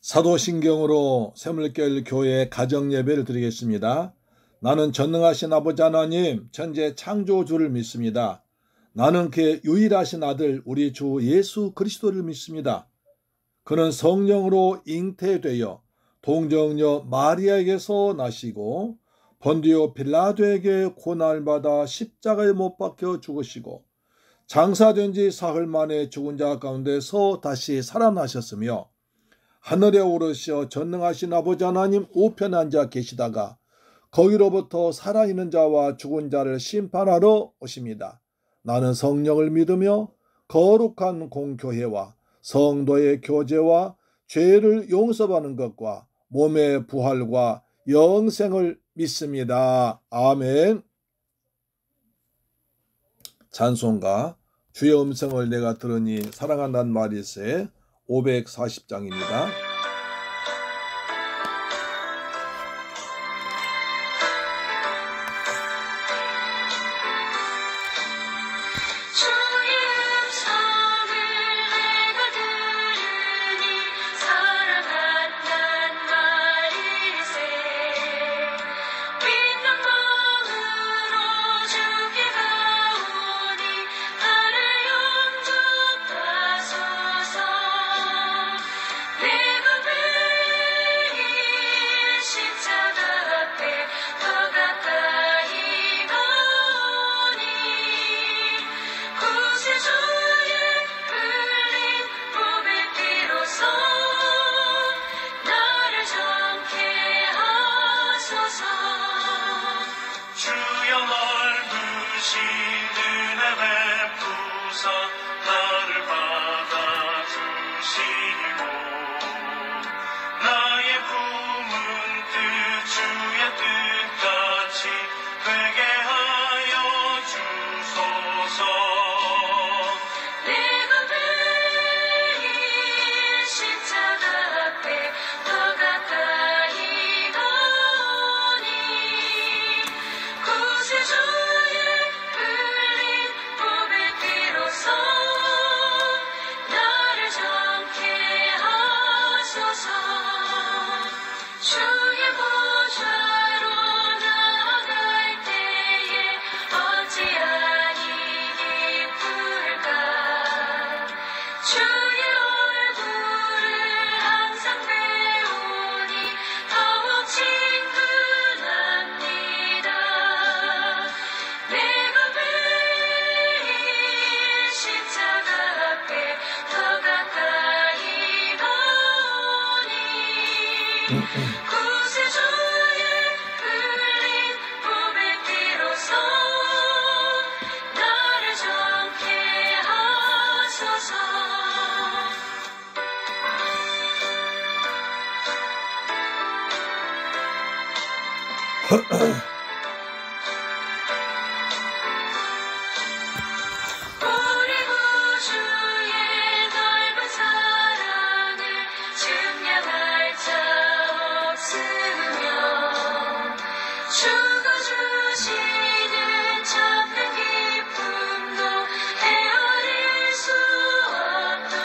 사도신경으로 샘물결 교회 가정예배를 드리겠습니다. 나는 전능하신 아버지 하나님 천재 창조주를 믿습니다. 나는 그의 유일하신 아들 우리 주 예수 그리스도를 믿습니다. 그는 성령으로 잉태되어 동정녀 마리아에게서 나시고 본디오 빌라도에게 고난받아 십자가에 못 박혀 죽으시고 장사된 지 사흘 만에 죽은 자 가운데서 다시 살아나셨으며 하늘에 오르시어 전능하신 아버지 하나님 우편에 앉아 계시다가 거기로부터 살아있는 자와 죽은 자를 심판하러 오십니다. 나는 성령을 믿으며 거룩한 공교회와 성도의 교제와 죄를 용서받는 것과 몸의 부활과 영생을 믿습니다. 아멘. 찬송가 주의 음성을 내가 들으니 사랑한다는 말일세 540장입니다.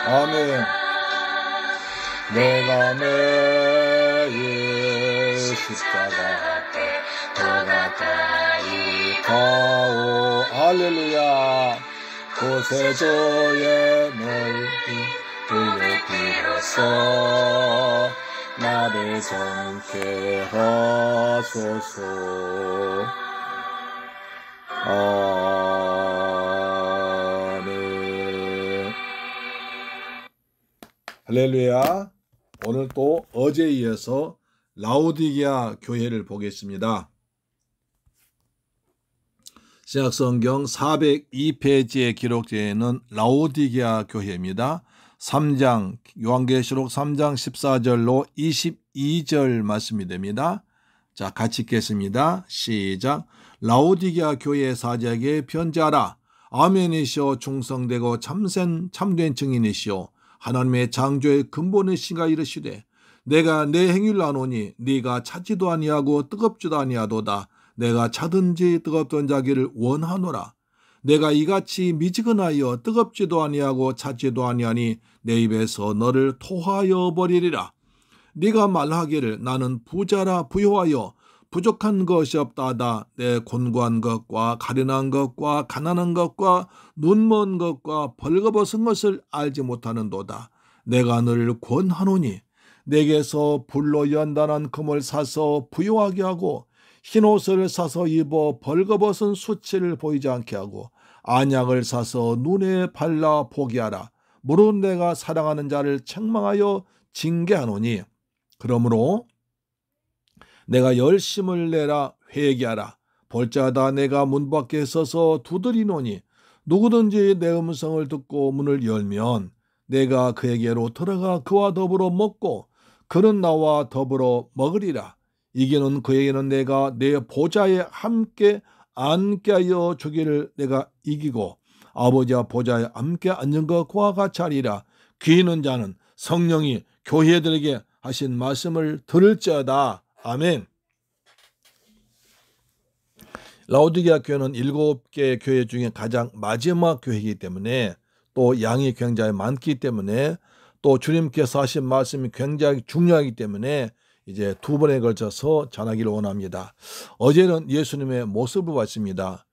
아멘. 내가 매일 십자가 앞에 더 가까이 가오. 할렐루야. 구세주의 넓은 불의 피로써 나를 정케 하소서. 할렐루야. 오늘 또 어제에 이어서 라오디게아 교회를 보겠습니다. 신약성경 402페이지에 기록되어 있는 라오디게아 교회입니다. 3장 요한계시록 3장 14절로 22절 말씀이 됩니다. 자, 같이 읽겠습니다. 시작. 라오디게아 교회 사자에게 편지하라. 아멘이시오. 충성되고 참된 증인이시오. 하나님의 창조의 근본이신가 이르시되 내가 내 행위를 아노니 네가 찾지도 아니하고 뜨겁지도 아니하도다. 내가 차든지 뜨겁던 자기를 원하노라. 내가 이같이 미지근하여 뜨겁지도 아니하고 찾지도 아니하니 내 입에서 너를 토하여 버리리라. 네가 말하기를 나는 부자라 부요하여 부족한 것이 없다하다. 내 곤고한 것과 가련한 것과 가난한 것과 눈먼 것과 벌거벗은 것을 알지 못하는도다. 내가 너를 권하노니 내게서 불로 연단한 금을 사서 부요하게 하고 흰옷을 사서 입어 벌거벗은 수치를 보이지 않게 하고 안약을 사서 눈에 발라 보게 하라. 무릇 내가 사랑하는 자를 책망하여 징계하노니 그러므로 내가 열심을 내라 회개하라. 볼자다 내가 문 밖에 서서 두드리노니 누구든지 내 음성을 듣고 문을 열면 내가 그에게로 들어가 그와 더불어 먹고 그는 나와 더불어 먹으리라. 이기는 그에게는 내가 내 보좌에 함께 앉게 하여 주기를 내가 이기고 아버지와 보좌에 함께 앉은 것과 같이 하리라. 귀 있는 자는 성령이 교회들에게 하신 말씀을 들을지어다. 아멘. 라오디게아 교회는 7개 교회 중에 가장 마지막 교회이기 때문에 또 양이 굉장히 많기 때문에 또 주님께서 하신 말씀이 굉장히 중요하기 때문에 이제 2번에 걸쳐서 전하기를 원합니다. 어제는 예수님의 모습을 봤습니다.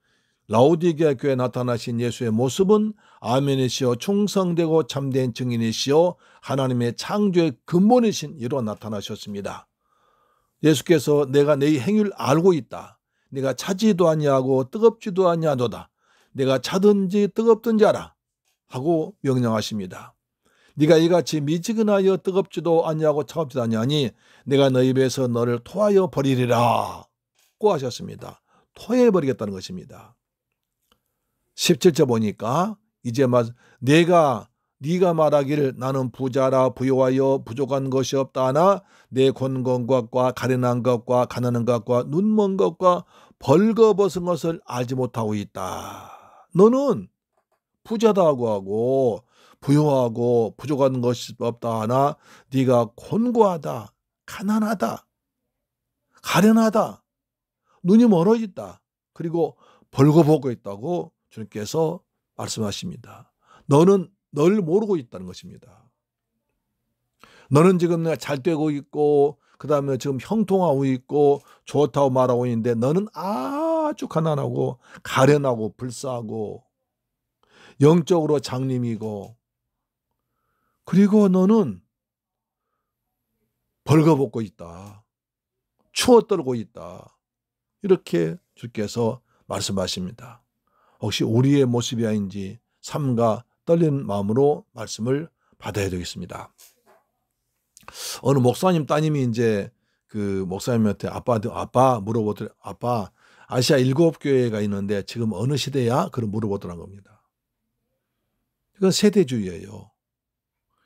라오디게아 교회에 나타나신 예수의 모습은 아멘이시여 충성되고 참된 증인이시여 하나님의 창조의 근본이신 이로 나타나셨습니다. 예수께서 내가 네 행위를 알고 있다. 네가 차지도 아니하고 뜨겁지도 아니하도다. 내가 차든지 뜨겁든지 알아 하고 명령하십니다. 네가 이같이 미지근하여 뜨겁지도 아니하고 차갑지도 아니하니 내가 너희 입에서 너를 토하여 버리리라 고 하셨습니다. 토해버리겠다는 것입니다. 17절 보니까 이제 네가 말하기를 나는 부자라 부요하여 부족한 것이 없다 하나 내 곤고한 것과 가련한 것과 가난한 것과 눈먼 것과 벌거벗은 것을 알지 못하고 있다. 너는 부자다고 하고 부요하고 부족한 것이 없다 하나 네가 곤고하다, 가난하다, 가련하다, 눈이 멀어졌다, 그리고 벌거벗고 있다고 주님께서 말씀하십니다. 너는 널 모르고 있다는 것입니다. 너는 지금 내가 잘 되고 있고 그 다음에 지금 형통하고 있고 좋다고 말하고 있는데 너는 아주 가난하고 가련하고 불쌍하고 영적으로 장님이고 그리고 너는 벌거벗고 있다. 추워 떨고 있다. 이렇게 주께서 말씀하십니다. 혹시 우리의 모습이 아닌지 삼가 떨리는 마음으로 말씀을 받아야 되겠습니다. 어느 목사님 따님이 이제 그 목사님한테 아빠 물어보더래. 아빠 아시아 7교회가 있는데 지금 어느 시대야? 그런 물어보더란 겁니다. 이건 세대주의예요.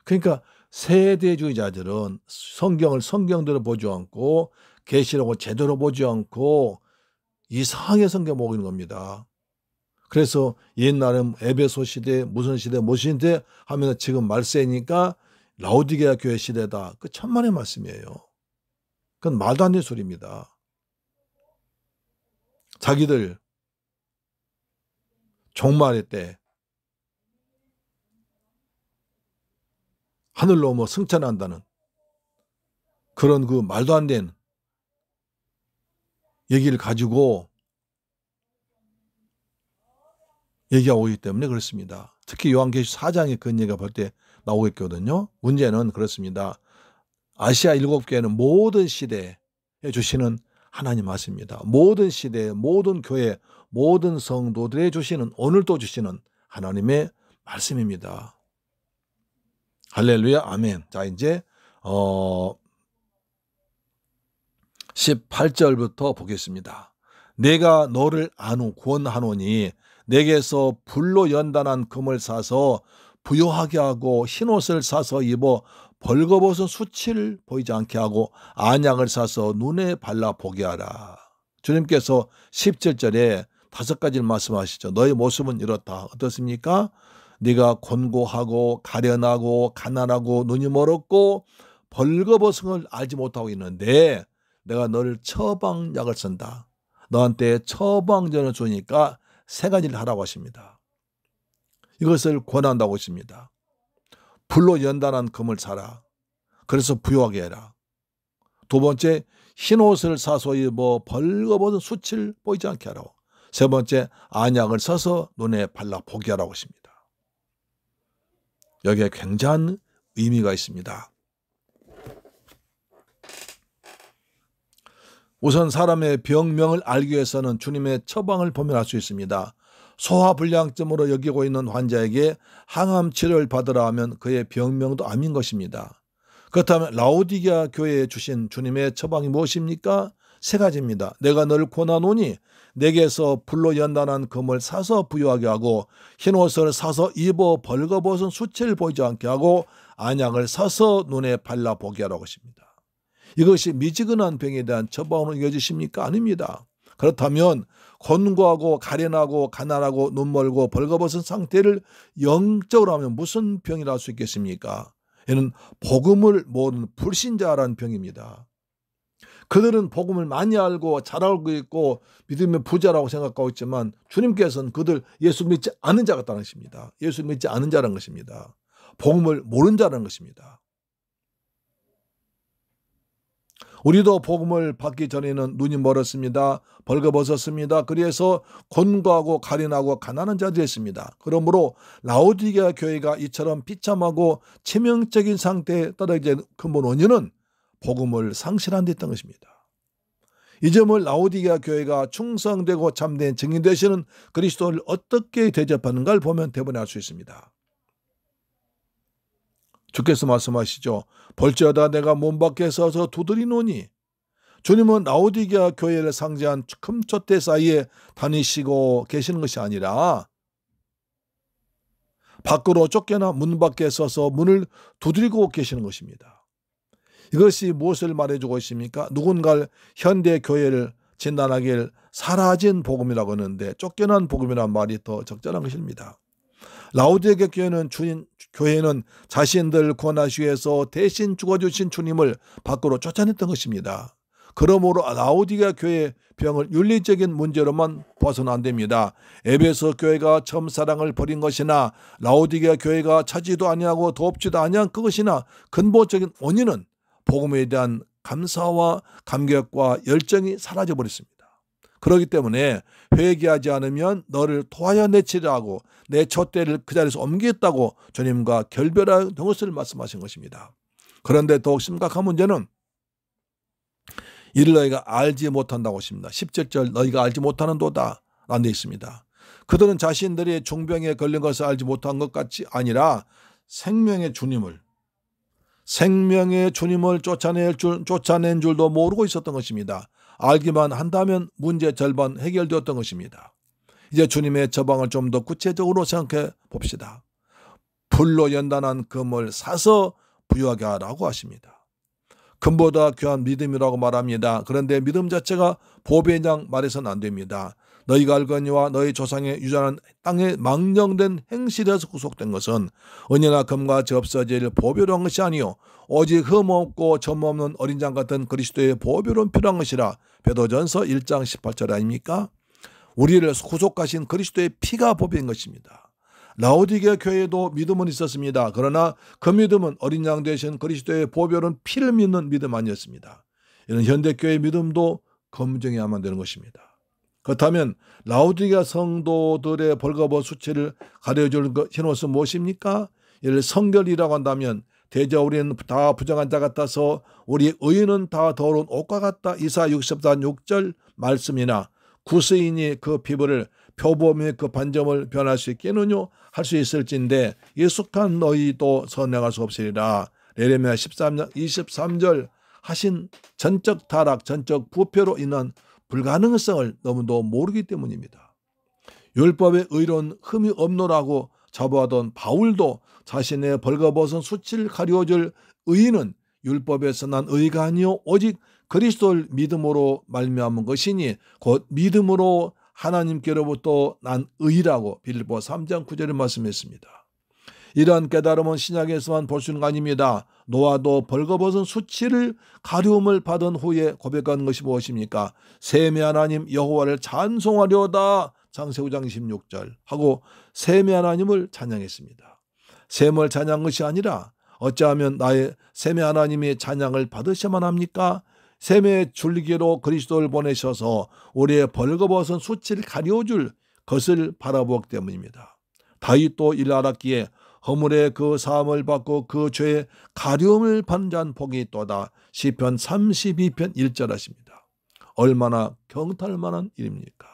그러니까 세대주의자들은 성경을 성경대로 보지 않고 계시록을 제대로 보지 않고 이상하게 성경 보고 있는 겁니다. 그래서 옛날은 에베소 시대 무슨 시대 무슨 시대 하면서 지금 말세니까 라오디게아 교회 시대다. 그 천만의 말씀이에요. 그건 말도 안 되는 소리입니다. 자기들 종말의 때 하늘로 승천한다는 그런 그 말도 안 되는 얘기를 가지고 얘기하고 있기 때문에 그렇습니다. 특히 요한계시 4장에 그런 얘기가 볼 때 나오고 있거든요. 문제는 그렇습니다. 아시아 7교회는 모든 시대에 주시는 하나님 말씀입니다. 모든 시대, 모든 교회, 모든 성도들에 주시는 오늘도 주시는 하나님의 말씀입니다. 할렐루야, 아멘. 자, 이제 18절부터 보겠습니다. 내가 너를 권하노니 내게서 불로 연단한 금을 사서 부요하게 하고 흰옷을 사서 입어 벌거벗은 수치를 보이지 않게 하고 안약을 사서 눈에 발라 보게 하라. 주님께서 17절에 5가지를 말씀하시죠. 너의 모습은 이렇다. 어떻습니까? 네가 곤고하고 가련하고 가난하고 눈이 멀었고 벌거벗은 걸 알지 못하고 있는데 내가 너를 처방약을 쓴다. 너한테 처방전을 주니까 3가지를 하라고 하십니다. 이것을 권한다고 하십니다. 불로 연단한 금을 사라. 그래서 부요하게 해라. 두 번째, 흰옷을 사서 입어 벌거벗은 수치를 보이지 않게 하라고. 세 번째, 안약을 써서 눈에 발라 보게 하라고 하십니다. 여기에 굉장한 의미가 있습니다. 우선 사람의 병명을 알기 위해서는 주님의 처방을 보면 알 수 있습니다. 소화불량증으로 여기고 있는 환자에게 항암 치료를 받으라 하면 그의 병명도 암인 것입니다. 그렇다면 라오디게아 교회에 주신 주님의 처방이 무엇입니까? 세 가지입니다. 내가 너를 권하노니 내게서 불로 연단한 금을 사서 부유하게 하고 흰옷을 사서 입어 벌거벗은 수치를 보이지 않게 하고 안약을 사서 눈에 발라 보게 하라고 하십니다. 이것이 미지근한 병에 대한 처방으로 여기십니까? 아닙니다. 그렇다면 곤고하고 가련하고 가난하고 눈멀고 벌거벗은 상태를 영적으로 하면 무슨 병이라 할 수 있겠습니까? 이는 복음을 모르는 불신자라는 병입니다. 그들은 복음을 많이 알고 잘 알고 있고 믿음의 부자라고 생각하고 있지만 주님께서는 그들 예수 믿지 않은 자 같다는 것입니다. 예수 믿지 않은 자라는 것입니다. 복음을 모르는 자라는 것입니다. 우리도 복음을 받기 전에는 눈이 멀었습니다. 벌거벗었습니다. 그래서 곤고하고 가련하고 가난한 자들이었습니다. 그러므로 라오디게아 교회가 이처럼 비참하고 치명적인 상태에 떨어진 근본 원인은 복음을 상실한 데 있던 것입니다. 이 점을 라오디게아 교회가 충성되고 참된 증인 되시는 그리스도를 어떻게 대접하는가를 보면 대번에 알 수 있습니다. 주께서 말씀하시죠. 볼지어다 내가 문 밖에 서서 두드리노니. 주님은 라오디게아 교회를 상징한 금초대 사이에 다니시고 계시는 것이 아니라 밖으로 쫓겨나 문 밖에 서서 문을 두드리고 계시는 것입니다. 이것이 무엇을 말해주고 있습니까? 누군가 현대 교회를 진단하길 사라진 복음이라고 하는데 쫓겨난 복음이라는 말이 더 적절한 것입니다. 라오디게아 교회는 자신들 구원하시기 위해서 대신 죽어주신 주님을 밖으로 쫓아냈던 것입니다. 그러므로 라오디게아 교회의 병을 윤리적인 문제로만 봐서는 안 됩니다. 에베소 교회가 처음 사랑을 버린 것이나 라오디게아 교회가 차지도 아니하고 돕지도 아니한 그것이나 근본적인 원인은 복음에 대한 감사와 감격과 열정이 사라져버렸습니다. 그렇기 때문에 회개하지 않으면 너를 토하여 내치려 하고 내 촛대를 그 자리에서 옮기겠다고 주님과 결별한 것을 말씀하신 것입니다. 그런데 더욱 심각한 문제는 이를 너희가 알지 못한다고 하십니다. 17절 너희가 알지 못하는도다 라는 데 있습니다. 그들은 자신들이 중병에 걸린 것을 알지 못한 것 같이 아니라 생명의 주님을 쫓아낸 줄도 모르고 있었던 것입니다. 알기만 한다면 문제 절반 해결되었던 것입니다. 이제 주님의 처방을 좀 더 구체적으로 생각해 봅시다. 불로 연단한 금을 사서 부유하게 하라고 하십니다. 금보다 귀한 믿음이라고 말합니다. 그런데 믿음 자체가 보배의 양 말해서는 안 됩니다. 너희가 알거니와 너희 조상의 유전한 땅에 망령된 행실에서 구속된 것은 은이나 금과 없어질 보배로운 것이 아니요 오직 흠없고 점없는 어린 양 같은 그리스도의 보배로운 필요한 것이라. 베드로전서 1장 18절 아닙니까? 우리를 구속하신 그리스도의 피가 보배인 것입니다. 라오디게아 교회에도 믿음은 있었습니다. 그러나 그 믿음은 어린 양 되신 그리스도의 보배로운 피를 믿는 믿음 아니었습니다. 이런 현대교회의 믿음도 검증해야만 되는 것입니다. 그렇다면 라오디게아 성도들의 벌거벗은 수치를 가려줄 흰옷은 무엇입니까? 이를 성결이라고 한다면 대저 우리는 다 부정한 자 같아서 우리 의인은 다 더러운 옷과 같다. 이사 64장 6절 말씀이나 구스인이 그 피부를 표범의 그 반점을 변할 수 있겠느냐 할 수 있을진데 예숙한 너희도 선행할 수 없으리라. 예레미야 13장 23절 하신 전적 타락, 전적 부패로 인한 불가능성을 너무도 모르기 때문입니다. 율법에 의로운 흠이 없노라고 자부하던 바울도 자신의 벌거벗은 수치를 가려줄 의인은 율법에서 난 의가 아니요 오직 그리스도를 믿음으로 말미암은 것이니 곧 믿음으로 하나님께로부터 난 의라고 빌립보 3장 9절에 말씀했습니다. 이러한 깨달음은 신약에서만 볼 수 있는 거 아닙니다. 노아도 벌거벗은 수치를 가려움을 받은 후에 고백한 것이 무엇입니까? 셈의 하나님 여호와를 찬송하려다 창세기 9장 26절 하고 셈의 하나님을 찬양했습니다. 셈을 찬양한 것이 아니라 어찌하면 나의 셈의 하나님의 찬양을 받으셔야만 합니까? 샘의 줄기로 그리스도를 보내셔서 우리의 벌거벗은 수치를 가려줄 것을 바라보기 때문입니다. 다윗도 이를 알았기에 허물의 그 사함을 받고 그 죄의 가려움을 받는 자는 복이 있도다. 시편 32편 1절 하십니다. 얼마나 경탄할 만한 일입니까?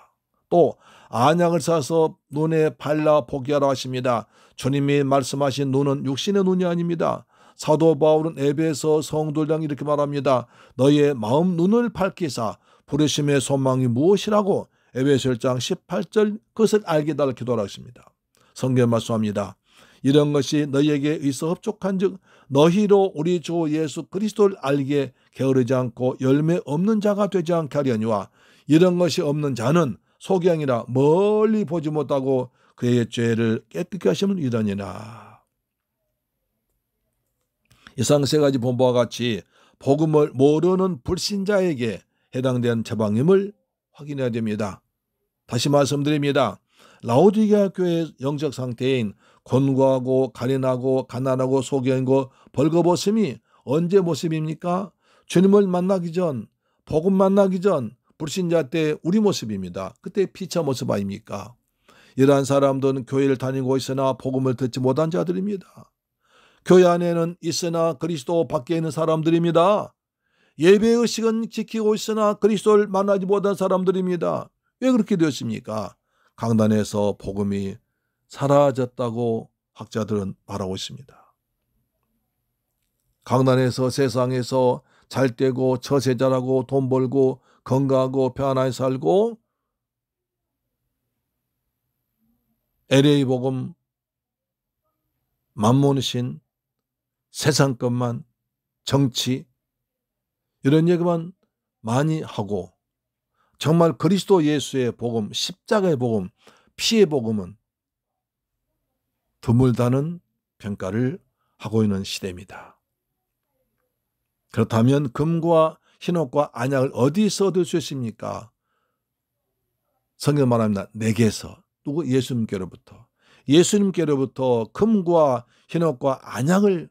또 안약을 사서 눈에 발라 보게 하라 하십니다. 주님이 말씀하신 눈은 육신의 눈이 아닙니다. 사도 바울은 에베소 성도들에게 이렇게 말합니다. 너희의 마음 눈을 밝히사 부르심의 소망이 무엇이라고 에베소 1장 18절 그것을 알게 달라 기도하라 하십니다. 성경 말씀합니다. 이런 것이 너희에게 있어 흡족한즉 너희로 우리 주 예수 그리스도를 알게 게으르지 않고 열매 없는 자가 되지 않게 하려니와 이런 것이 없는 자는 소경이라 멀리 보지 못하고 그의 죄를 깨끗게 하시면 이러니라. 이상 세 가지 본 바와 같이 복음을 모르는 불신자에게 해당되는 처방임을 확인해야 됩니다. 다시 말씀드립니다. 라오디게아 교회의 영적 상태인 곤고하고 가련하고 가난하고 소경이고 벌거벗음이 언제 모습입니까? 주님을 만나기 전, 복음 만나기 전 불신자 때 우리 모습입니다. 그때 피차 모습 아닙니까? 이러한 사람들은 교회를 다니고 있으나 복음을 듣지 못한 자들입니다. 교회 안에는 있으나 그리스도 밖에 있는 사람들입니다. 예배의식은 지키고 있으나 그리스도를 만나지 못한 사람들입니다. 왜 그렇게 되었습니까? 강단에서 복음이 사라졌다고 학자들은 말하고 있습니다. 강단에서 세상에서 잘되고 처세 잘하고 돈 벌고 건강하고 편안하게 살고 LA 복음 만몬신 세상 것만 정치 이런 얘기만 많이 하고 정말 그리스도 예수의 복음 십자가의 복음 피의 복음은 드물다는 평가를 하고 있는 시대입니다. 그렇다면 금과 흰옷과 안약을 어디서 얻을 수 있습니까? 성경 말합니다. 내게서. 누구? 예수님께로부터. 예수님께로부터 금과 흰옷과 안약을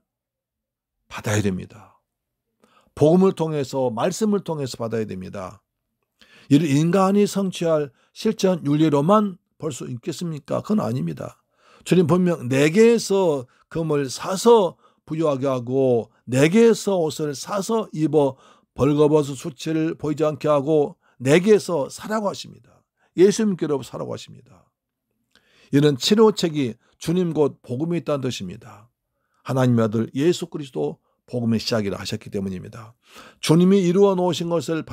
받아야 됩니다. 복음을 통해서 말씀을 통해서 받아야 됩니다. 이를 인간이 성취할 실천 윤리로만 볼 수 있겠습니까? 그건 아닙니다. 주님 분명 내게서 금을 사서 부유하게 하고 내게서 옷을 사서 입어 벌거벗은 수치를 보이지 않게 하고 내게서 사라고 하십니다. 예수님께로 사라고 하십니다. 이는 치료책이 주님 곧 복음이 있다는 뜻입니다. 하나님의 아들 예수 그리스도 복음의 시작이라 하셨기 때문입니다. 주님이 이루어 놓으신 것을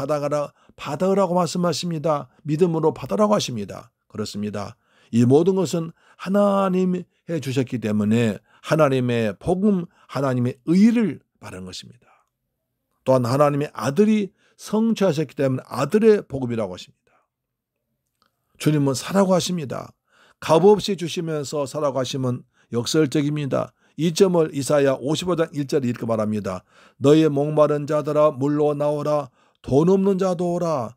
받으라고 말씀하십니다. 믿음으로 받으라고 하십니다. 그렇습니다. 이 모든 것은 하나님이 해주셨기 때문에 하나님의 복음, 하나님의 의를 말하는 것입니다. 또한 하나님의 아들이 성취하셨기 때문에 아들의 복음이라고 하십니다. 주님은 사라고 하십니다. 값없이 주시면서 사라고 하시면 역설적입니다. 이 점을 이사야 55장 1절에 이렇게 말합니다. 너의 목마른 자들아 물로 나오라. 돈 없는 자도 오라.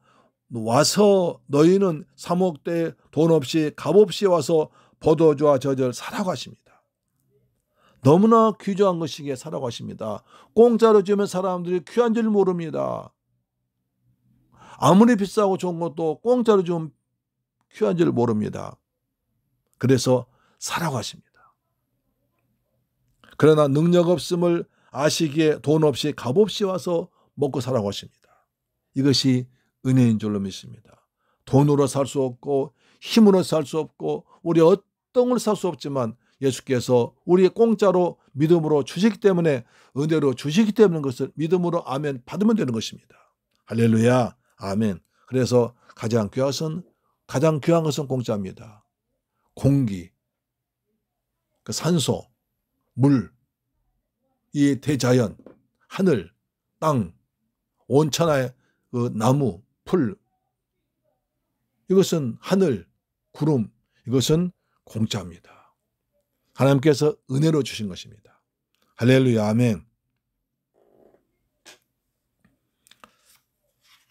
와서 너희는 사목대 돈 없이 값없이 와서 포도주와 저절 사라고 하십니다. 너무나 귀중한 것이기에 사라고 하십니다. 공짜로 주면 사람들이 귀한 줄 모릅니다. 아무리 비싸고 좋은 것도 공짜로 주면 귀한 줄 모릅니다. 그래서 사라고 하십니다. 그러나 능력 없음을 아시기에 돈 없이 값없이 와서 먹고 사라고 하십니다. 이것이 은혜인 줄로 믿습니다. 돈으로 살 수 없고 힘으로 살 수 없고 우리 어떤 걸 살 수 없지만 예수께서 우리의 공짜로 믿음으로 주시기 때문에 은혜로 주시기 때문에 그것을 믿음으로 아멘 받으면 되는 것입니다. 할렐루야 아멘. 그래서 가장 귀한 것은 공짜입니다. 공기, 그 산소, 물, 이 대자연, 하늘, 땅, 온천하의 그 나무, 풀, 이것은 하늘, 구름, 이것은 공짜입니다. 하나님께서 은혜로 주신 것입니다. 할렐루야 아멘.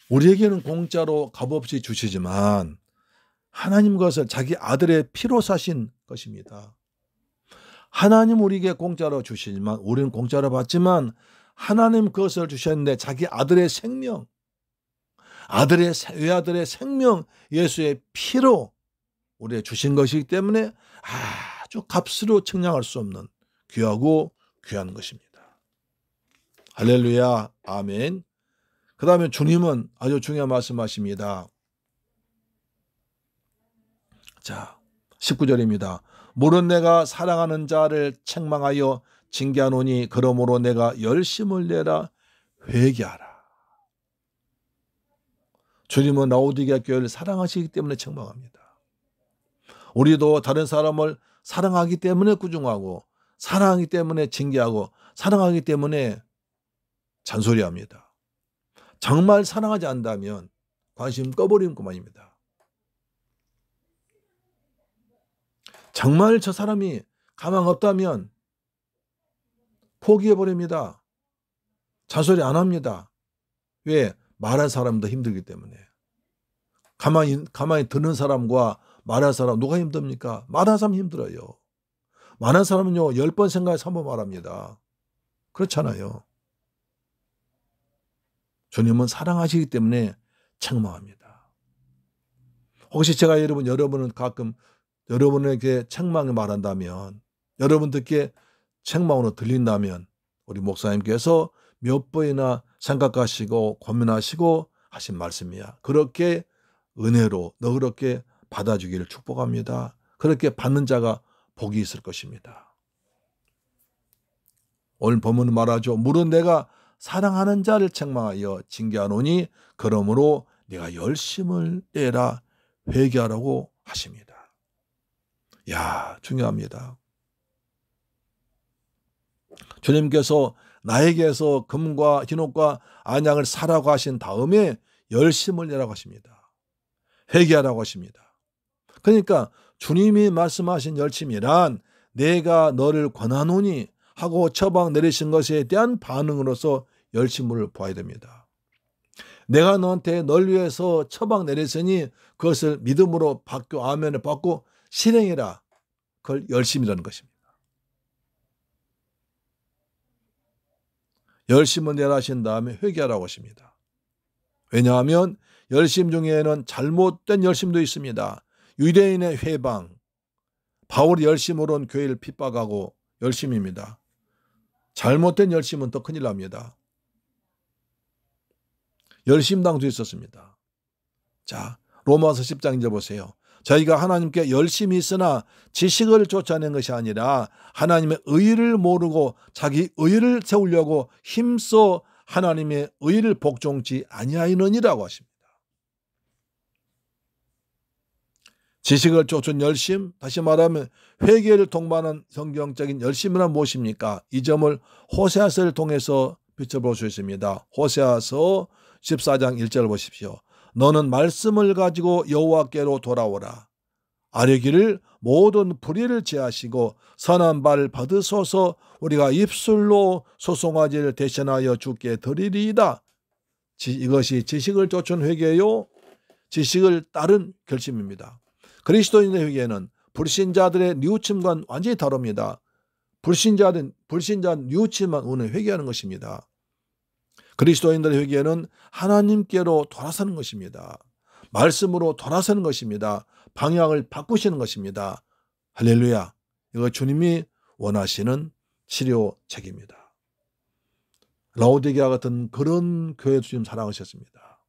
우리에게는 공짜로 값없이 주시지만 하나님 것을 자기 아들의 피로 사신 것입니다. 하나님 우리에게 공짜로 주시지만 우리는 공짜로 받지만 하나님 그것을 주셨는데 자기 아들의 생명, 외아들의 생명 예수의 피로 우리에 주신 것이기 때문에 아주 값으로 측량할 수 없는 귀하고 귀한 것입니다. 할렐루야. 아멘. 그 다음에 주님은 아주 중요한 말씀하십니다. 자, 19절입니다. 물은 내가 사랑하는 자를 책망하여 징계하노니 그러므로 내가 열심을 내라 회개하라. 주님은 라오디게아 교회를 사랑하시기 때문에 책망합니다. 우리도 다른 사람을 사랑하기 때문에 꾸중하고, 사랑하기 때문에 징계하고, 사랑하기 때문에 잔소리합니다. 정말 사랑하지 않다면 관심 꺼버리는 것만입니다. 정말 저 사람이 가망 없다면 포기해버립니다. 잔소리 안 합니다. 왜? 말할 사람도 힘들기 때문에. 가만히 듣는 사람과 말할 사람 누가 힘듭니까? 말하는 사람 힘들어요. 말하는 사람은요 10번 생각해서 1번 말합니다. 그렇잖아요. 주님은 사랑하시기 때문에 책망합니다. 혹시 제가 여러분은 가끔 여러분에게 책망을 말한다면, 여러분들께 책망으로 들린다면 우리 목사님께서 몇 번이나 생각하시고 고민하시고 하신 말씀이야. 그렇게 은혜로 너그럽게 받아주기를 축복합니다. 그렇게 받는 자가 복이 있을 것입니다. 오늘 본문은 말하죠. 물은 내가 사랑하는 자를 책망하여 징계하노니 그러므로 네가 열심을 내라 회개하라고 하십니다. 야, 중요합니다. 주님께서 나에게서 금과 흰옷과 안양을 사라고 하신 다음에 열심을 내라고 하십니다. 회개하라고 하십니다. 그러니까 주님이 말씀하신 열심이란 내가 너를 권하노니 하고 처방 내리신 것에 대한 반응으로서 열심을 보아야 됩니다. 내가 너한테 널 위해서 처방 내렸으니 그것을 믿음으로 받고 아멘을 받고 실행해라. 그걸 열심이라는 것입니다. 열심을 내라 하신 다음에 회개하라고 하십니다. 왜냐하면 열심 중에는 잘못된 열심도 있습니다. 유대인의 회방, 바울이 열심으로는 교회를 핍박하고 열심입니다. 잘못된 열심은 더 큰일 납니다. 열심당도 있었습니다. 자, 로마서 10장 이제 보세요. 저희가 하나님께 열심히 있으나 지식을 쫓아낸 것이 아니라 하나님의 의를 모르고 자기 의를 세우려고 힘써 하나님의 의를 복종치 아니하였느니라고 하십니다. 지식을 쫓은 열심, 다시 말하면 회개를 동반한 성경적인 열심이란 무엇입니까? 이 점을 호세아서를 통해서 비춰볼 수 있습니다. 호세아서 14장 1절을 보십시오. 너는 말씀을 가지고 여호와께로 돌아오라. 아뢰기를 모든 불의를 제하시고 선한 발 받으소서. 우리가 입술로 소송아지를 대신하여 주께 드리리이다. 이것이 지식을 쫓은 회개요, 지식을 따른 결심입니다. 그리스도인의 회개는 불신자들의 뉘우침과는 완전히 다릅니다. 불신자 뉘우침만 오늘 회개하는 것입니다. 그리스도인들의 회개는 하나님께로 돌아서는 것입니다. 말씀으로 돌아서는 것입니다. 방향을 바꾸시는 것입니다. 할렐루야. 이거 주님이 원하시는 치료책입니다. 라오디게아 같은 그런 교회도 지금 사랑하셨습니다.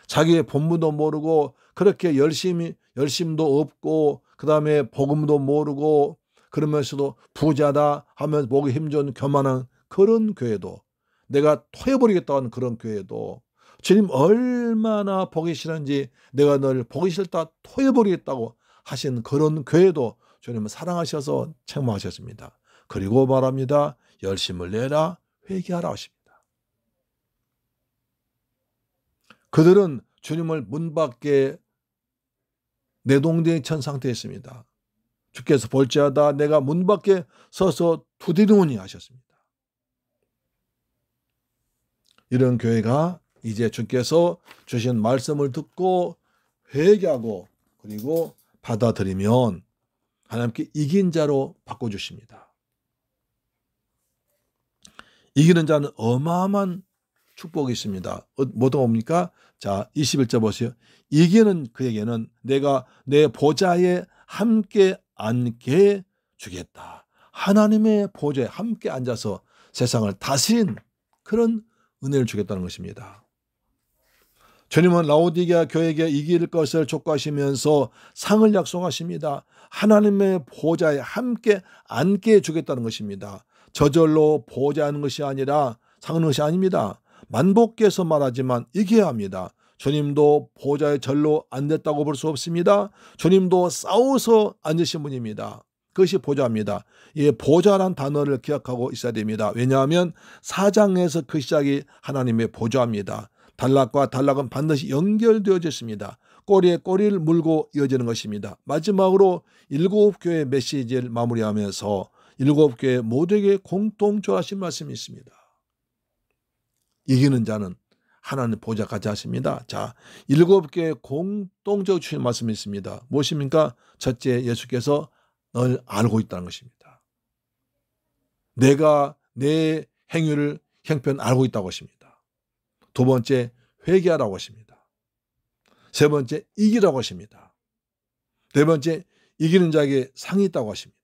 자기의 본분도 모르고 그렇게 열심도 없고 그 다음에 복음도 모르고 그러면서도 부자다 하면서 목에 힘준 교만한 그런 교회도, 내가 토해버리겠다는 그런 교회도, 주님 얼마나 보기 싫은지 내가 널 보기 싫다 토해버리겠다고 하신 그런 교회도 주님은 사랑하셔서 책망하셨습니다. 그리고 말합니다. 열심을 내라 회개하라 하십니다. 그들은 주님을 문 밖에 내동댕이 천 상태에 있습니다. 주께서 볼지어다 내가 문 밖에 서서 두드리노니 하셨습니다. 이런 교회가 이제 주께서 주신 말씀을 듣고 회개하고 그리고 받아들이면 하나님께 이긴 자로 바꿔주십니다. 이기는 자는 어마어마한 축복이 있습니다. 뭐가 옵니까? 자, 21절 보세요. 이기는 그에게는 내가 내 보좌에 함께 앉게 주겠다. 하나님의 보좌에 함께 앉아서 세상을 다스린 그런 은혜를 주겠다는 것입니다. 주님은 라오디게아 교회에게 이길 것을 촉구하시면서 상을 약속하십니다. 하나님의 보좌에 함께 앉게 주겠다는 것입니다. 저절로 보좌하는 것이 아니라 상하는 것이 아닙니다. 만복해서 말하지만 이겨야 합니다. 주님도 보좌에 절로 앉았다고 볼 수 없습니다. 주님도 싸워서 앉으신 분입니다. 그것이 보좌입니다. 이 보좌란 단어를 기억하고 있어야 됩니다. 왜냐하면 사장에서 그 시작이 하나님의 보좌입니다. 단락과 단락은 반드시 연결되어져 있습니다. 꼬리에 꼬리를 물고 이어지는 것입니다. 마지막으로 7교회 메시지를 마무리하면서 7교회 모두에게 공통조하신 말씀이 있습니다. 이기는 자는 하나님 보좌까지 하십니다. 자, 7교회 공통적으로 주신 말씀이 있습니다. 무엇입니까? 첫째, 예수께서 널 알고 있다는 것입니다. 내가 내 행위를 형편 알고 있다고 하십니다. 두 번째, 회개하라고 하십니다. 세 번째, 이기라고 하십니다. 네 번째, 이기는 자에게 상이 있다고 하십니다.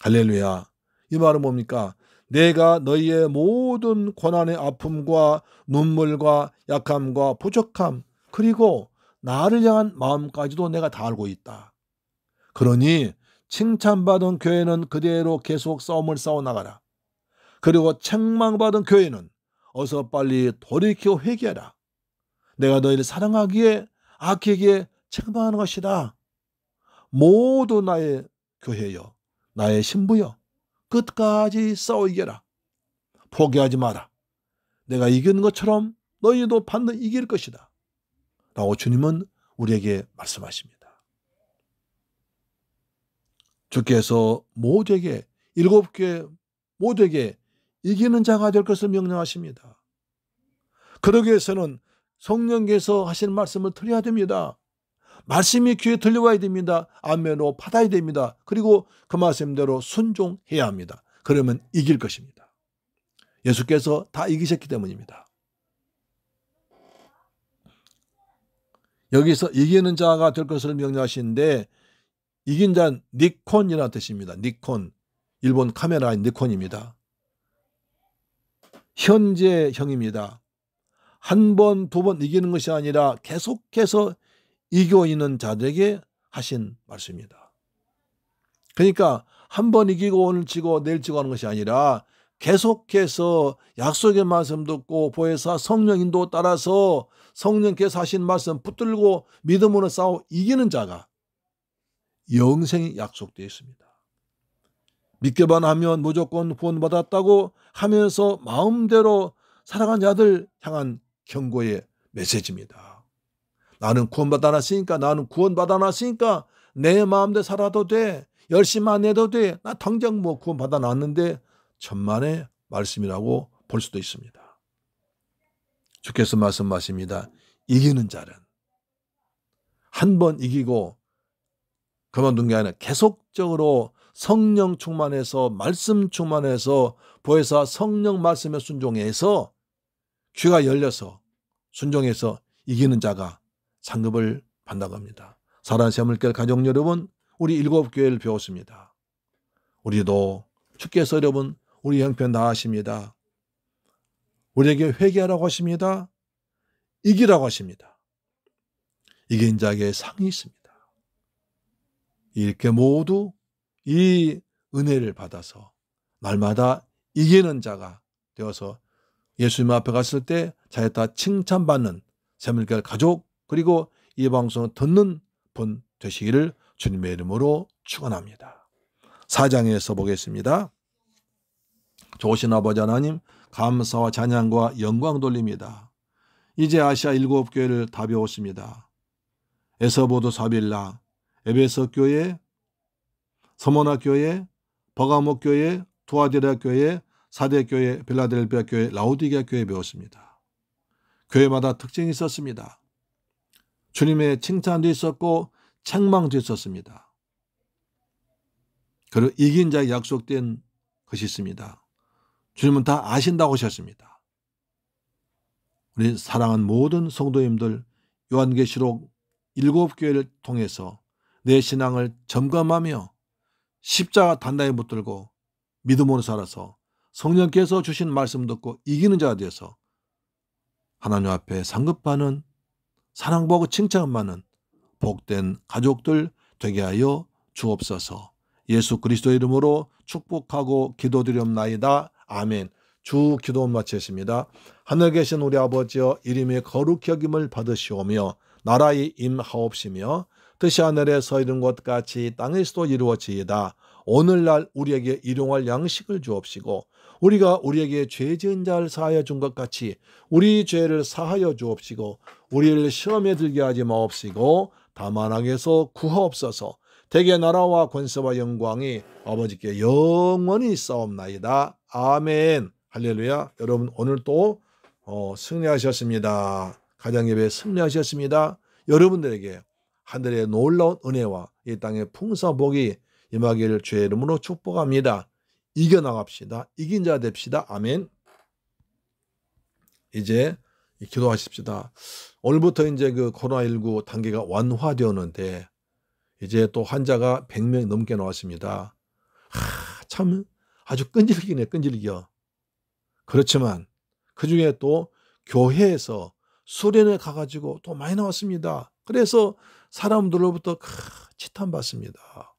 할렐루야. 이 말은 뭡니까? 내가 너희의 모든 고난의 아픔과 눈물과 약함과 부족함 그리고 나를 향한 마음까지도 내가 다 알고 있다. 그러니 칭찬받은 교회는 그대로 계속 싸움을 싸워나가라. 그리고 책망받은 교회는 어서 빨리 돌이켜 회개하라. 내가 너희를 사랑하기에 아끼기에 책망하는 것이다. 모두 나의 교회여, 나의 신부여, 끝까지 싸워 이겨라. 포기하지 마라. 내가 이기는 것처럼 너희도 반드시 이길 것이다. 라고 주님은 우리에게 말씀하십니다. 주께서 모두에게 7교회 모두에게 이기는 자가 될 것을 명령하십니다. 그러기 위해서는 성령께서 하시는 말씀을 들어야 됩니다. 말씀이 귀에 들려와야 됩니다. 아멘으로 받아야 됩니다. 그리고 그 말씀대로 순종해야 합니다. 그러면 이길 것입니다. 예수께서 다 이기셨기 때문입니다. 여기서 이기는 자가 될 것을 명령하시는데 이긴 자는 니콘이라는 뜻입니다. 니콘. 일본 카메라의 니콘입니다. 현재형입니다. 한 번, 두 번 이기는 것이 아니라 계속해서 이겨 있는 자들에게 하신 말씀입니다. 그러니까 한 번 이기고 오늘 지고 내일 지고 하는 것이 아니라 계속해서 약속의 말씀 듣고 보혜사 성령 인도 따라서 성령께서 하신 말씀 붙들고 믿음으로 싸워 이기는 자가 영생이 약속되어 있습니다. 믿기만 하면 무조건 구원받았다고 하면서 마음대로 살아간 자들 향한 경고의 메시지입니다. 나는 구원받아놨으니까 내 마음대로 살아도 돼. 열심히 안 해도 돼. 나 당장 뭐 구원받아놨는데 천만의 말씀이라고 볼 수도 있습니다. 주께서 말씀하십니다. 이기는 자는 한 번 이기고 그만둔 게 아니라 계속적으로 성령 충만해서 말씀 충만해서 보혜사 성령 말씀에 순종해서 귀가 열려서 순종해서 이기는 자가 상급을 받는다고 합니다. 사랑하는 새물결 가족 여러분, 우리 7교회를 배웠습니다. 우리도 주께서 여러분 우리 형편 다 하십니다. 우리에게 회개하라고 하십니다. 이기라고 하십니다. 이긴 자에게 상이 있습니다. 이렇게 모두 이 은혜를 받아서 날마다 이기는 자가 되어서 예수님 앞에 갔을 때 자기가 칭찬받는 새물결 가족 그리고 이 방송을 듣는 분 되시기를 주님의 이름으로 축원합니다. 4장에서 보겠습니다. 좋으신 아버지 하나님 감사와 찬양과 영광 돌립니다. 이제 아시아 7교회를 다 배웠습니다. 에서보도 사빌라, 에베소 교회, 서모나 교회, 버가모 교회, 투아디라 교회, 사대 교회, 빌라델피아 교회, 라오디게아 교회 배웠습니다. 교회마다 특징이 있었습니다. 주님의 칭찬도 있었고 책망도 있었습니다. 그리고 이긴 자에 약속된 것이 있습니다. 주님은 다 아신다고 하셨습니다. 우리 사랑하는 모든 성도님들, 요한계시록 7교회를 통해서 내 신앙을 점검하며 십자가 단단히 붙들고 믿음으로 살아서 성령께서 주신 말씀 듣고 이기는 자가 되어서 하나님 앞에 상급받는, 사랑받고 칭찬받는 복된 가족들 되게 하여 주옵소서. 예수 그리스도 이름으로 축복하고 기도드리옵나이다. 아멘. 주 기도 마치겠습니다. 하늘 계신 우리 아버지여, 이름의 거룩히 여김을 받으시오며 나라의 임하옵시며 뜻이 하늘에서 이룬 것 같이 땅에서도 이루어지이다. 오늘날 우리에게 일용할 양식을 주옵시고 우리가 우리에게 죄 지은 자를 사하여 준 것 같이 우리 죄를 사하여 주옵시고 우리를 시험에 들게 하지 마옵시고 다만 악에서 구하옵소서. 대개 나라와 권세와 영광이 아버지께 영원히 있사옵나이다. 아멘. 할렐루야. 여러분 오늘 또 승리하셨습니다. 가정예배 승리하셨습니다. 여러분들에게 하늘의 놀라운 은혜와 이 땅의 풍성한 복이 임하기를 주의 이름으로 축복합니다. 이겨나갑시다. 이긴 자 됩시다. 아멘. 이제 기도하십시다. 오늘부터 이제 그 코로나19 단계가 완화되었는데 이제 또 환자가 100명 넘게 나왔습니다. 참 아주 끈질기네, 끈질겨. 그렇지만 그 중에 또 교회에서 수련회 가가지고 또 많이 나왔습니다. 그래서 사람들로부터 지탄받습니다.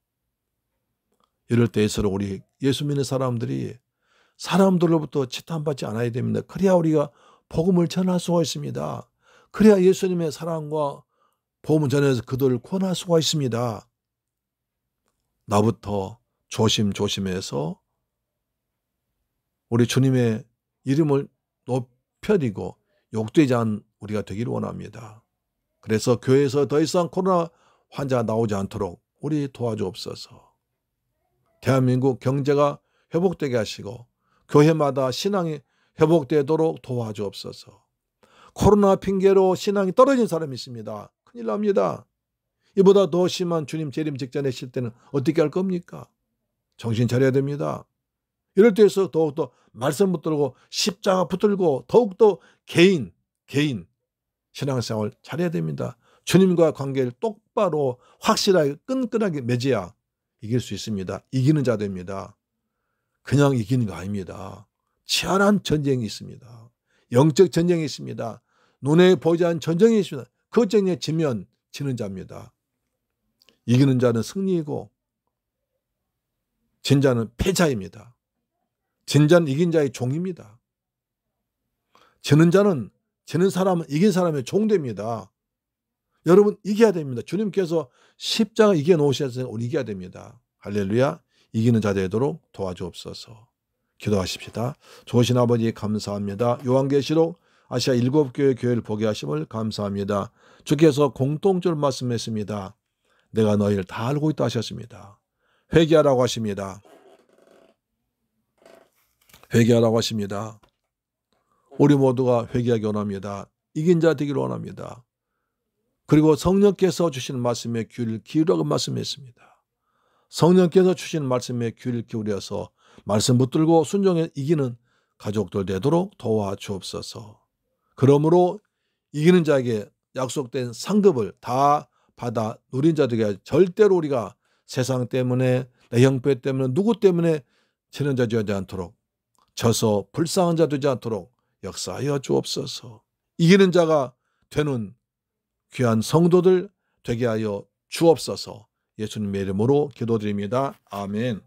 이럴 때에서는 우리 예수 믿는 사람들이 사람들로부터 지탄받지 않아야 됩니다. 그래야 우리가 복음을 전할 수가 있습니다. 그래야 예수님의 사랑과 복음을 전해서 그들을 구원할 수가 있습니다. 나부터 조심조심해서 우리 주님의 이름을 높여드리고 욕되지 않은 우리가 되기를 원합니다. 그래서 교회에서 더 이상 코로나 환자가 나오지 않도록 우리 도와주옵소서. 대한민국 경제가 회복되게 하시고 교회마다 신앙이 회복되도록 도와주옵소서. 코로나 핑계로 신앙이 떨어진 사람이 있습니다. 큰일 납니다. 이보다 더 심한 주님 재림 직전에 실 때는 어떻게 할 겁니까? 정신 차려야 됩니다. 이럴 때에서 더욱더 말씀 붙들고 십자가 붙들고 더욱더 개인 신앙생활 잘해야 됩니다. 주님과 관계를 똑바로 확실하게 끈끈하게 맺어야 이길 수 있습니다. 이기는 자 됩니다. 그냥 이기는 거 아닙니다. 치열한 전쟁이 있습니다. 영적 전쟁이 있습니다. 눈에 보이지 않는 전쟁이 있습니다. 그 전쟁에 지면 지는 자입니다. 이기는 자는 승리이고 진 자는 패자입니다. 진 자는 이긴 자의 종입니다. 지는 사람은 이긴 사람의 종됩니다. 여러분 이겨야 됩니다. 주님께서 십자가 이겨놓으셨으니 우리 이겨야 됩니다. 할렐루야. 이기는 자 되도록 도와주옵소서. 기도하십시다. 좋으신 아버지 감사합니다. 요한계시록 아시아 7교회 교회를 보게 하심을 감사합니다. 주께서 공통적으로 말씀했습니다. 내가 너희를 다 알고 있다 하셨습니다. 회개하라고 하십니다. 회개하라고 하십니다. 우리 모두가 회개하기 원합니다. 이긴 자 되기를 원합니다. 그리고 성령께서 주신 말씀에 귀를 기울이라고 말씀했습니다. 성령께서 주신 말씀에 귀를 기울여서 말씀 붙들고 순종해 이기는 가족들 되도록 도와주옵소서. 그러므로 이기는 자에게 약속된 상급을 다 받아 누린 자들에게 절대로 우리가 세상 때문에 내 형편 때문에 누구 때문에 지는 자 되지 않도록 져서 불쌍한 자 되지 않도록 역사하여 주옵소서. 이기는 자가 되는 귀한 성도들 되게 하여 주옵소서. 예수님의 이름으로 기도드립니다. 아멘.